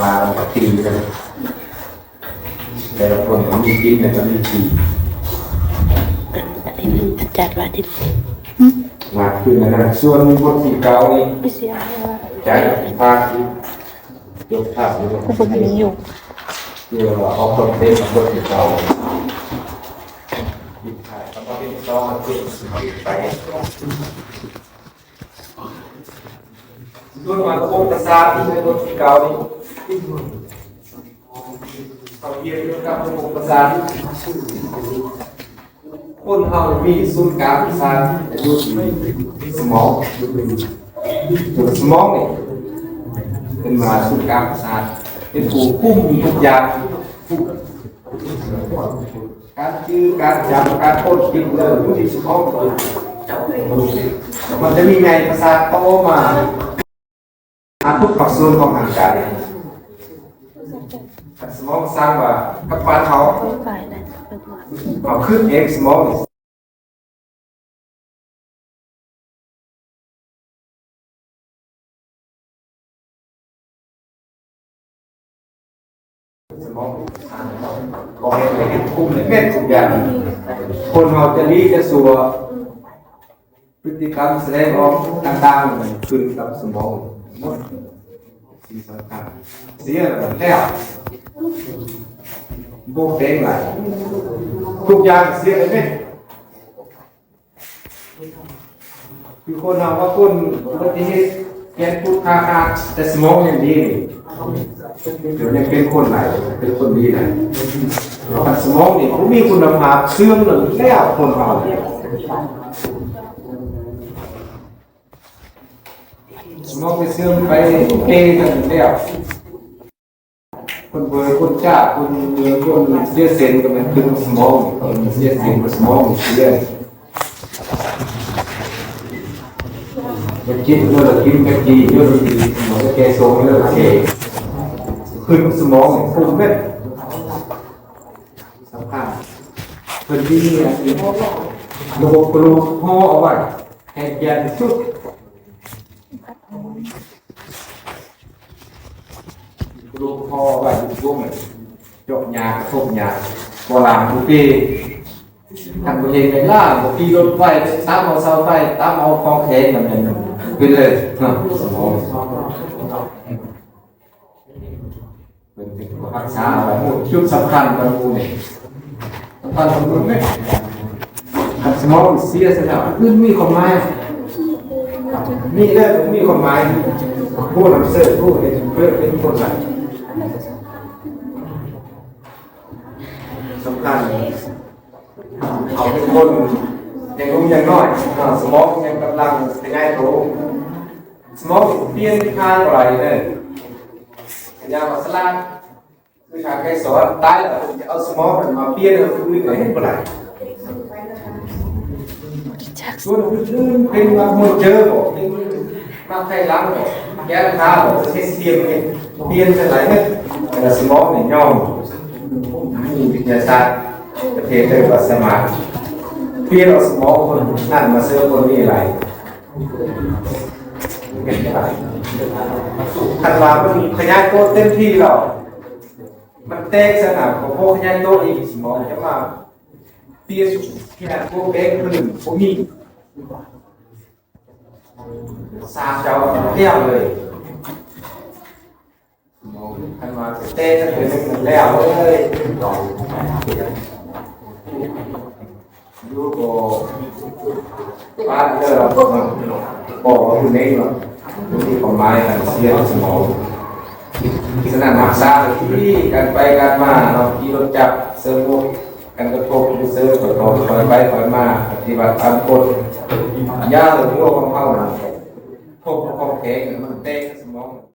มาตีกันแต่ละคนก็มีกินแต่ก็มีตีอันนี้มันจัดว่าที่มาขึ้นนะส่วนบทที่เก่านี่ไม่เสียว่าใจภาคยกภาพยก ผมมีอยู่เดี๋ยวเอาคนเต้นบทที่เก่าหยิบถ่ายแล้วก็เป็นซ้อมมาเต้นไปส่วนมาโคตรศาสตร์ที่เป็นบทที่เก่านี่เขาเรียนเรื่องการระบบประสาทคนเรามีศูนย์กลางประสาทอยู่ที่สมองตัวสมองนี่เป็นมาศูนย์กลางประสาทเป็นผู้คุมทุกอย่างการชื่อการจำการพูดคิดเรื่องอยู่ที่สมองมันจะมีไงประสาทโตมาทุกส่วนของร่างกายสมองสร้างว่ากับปานเขาเอาขึ้นเองสมองสมองก็ให้ไปเห็นคุมในเม็ดทุกอย่างคนเราจะรีจะสัวพฤติกรรมแสดงออกต่างๆขึ้นกับสมองหมดสิ่งสำคัญเสียแล้วโบกเด้งไหลทุกอย่างเสียเลยเนี่ยคือคนเราว่าคนปฏิเหตุแกนพูดคาแต่สมองยังดีเดี๋ยวยังเป็นคนไหนเป็นคนดีไหนสมองนี่เขามีคุณภาพเสื่อมหรือแล้วคนเราสมองไปเสื่อมไปเกย์กันแล้วคนเบอร์คนจ้าคนเบอร์คนเสียเซนก็เป็นตึงสมองเสียเซนกับสมองเสียจะกินเมื่อกินกะทิเยอะดีสมองจะแกโซ่เยอะเกย์ขึ้นสมองฟุ้งเม็ดสำคัญเป็นที่นี่ระบบกระดูกห่อเอาไว้ให้แกนสุดลูกพ่อว่าลูกพวกมันจบยาทบยาโบราณทุกปีทำตัวเองในล่าบางทีรถไฟตามเอาเสาไฟตามเอาคลองแขนแบบนั้นเป็นเลยสมองเป็นรักษาอะไรหมดชุดสำคัญบางคนสำคัญบางคนไหมสมองเสียสแล้วขึ้นมีความหมายมีเรื่องมีความหมายผู้นำเสนอผู้เป็นเพื่อนเป็นคนไหนสำคัญเขาเป็นคนยังรู้ยังน้อยสมองยังกำลังขยายตัวสมองเปลี่ยนทางอะไรเนี่ยยามาสลาคือทางใครสอนตายแล้วจะเอาสมองมาเปลี่ยนเอาคืออะไรเมื่อไหร่ส่วนอื่นเป็นมาหมดเจอบอกมาใครล้างบอกแก้ข้าวบอกเทสเทียมเนี่ยเปลี่ยนอะไรเนี่ยแต่สมองเนี่ยย่อมมีวิทยาศาสตร์ประเทศเรียกว่าสมาร์ทเปลี่ยนเอาสมองคนนั่นมาเสื้อคนนี้อะไรเป็นอะไรขันว่ามันขยายตัวเต็มที่หรอกมันแตกสนามของพวกขยายตัวอีกสมองจะมาเปลี่ยนขนาดพวกเด็กคนหนึ่งพวกนี้สามเจ้าเที่ยวเลยขันว่าเต้จะเป็นหนึ่งแล้วเลยยูโกบ้านเจอบอกว่าคุณเองหรอที่ของไม้กันเสียสมองขนาดหนักซ่าที่กันไปกันมาเราขี่รถจับเซิร์ฟกันกระทบเซิร์ฟกระทบคอยไปคอยมาปฏิบัติตามกฎย่าหรือพวกของเขาพวกของแข็งมันเตะ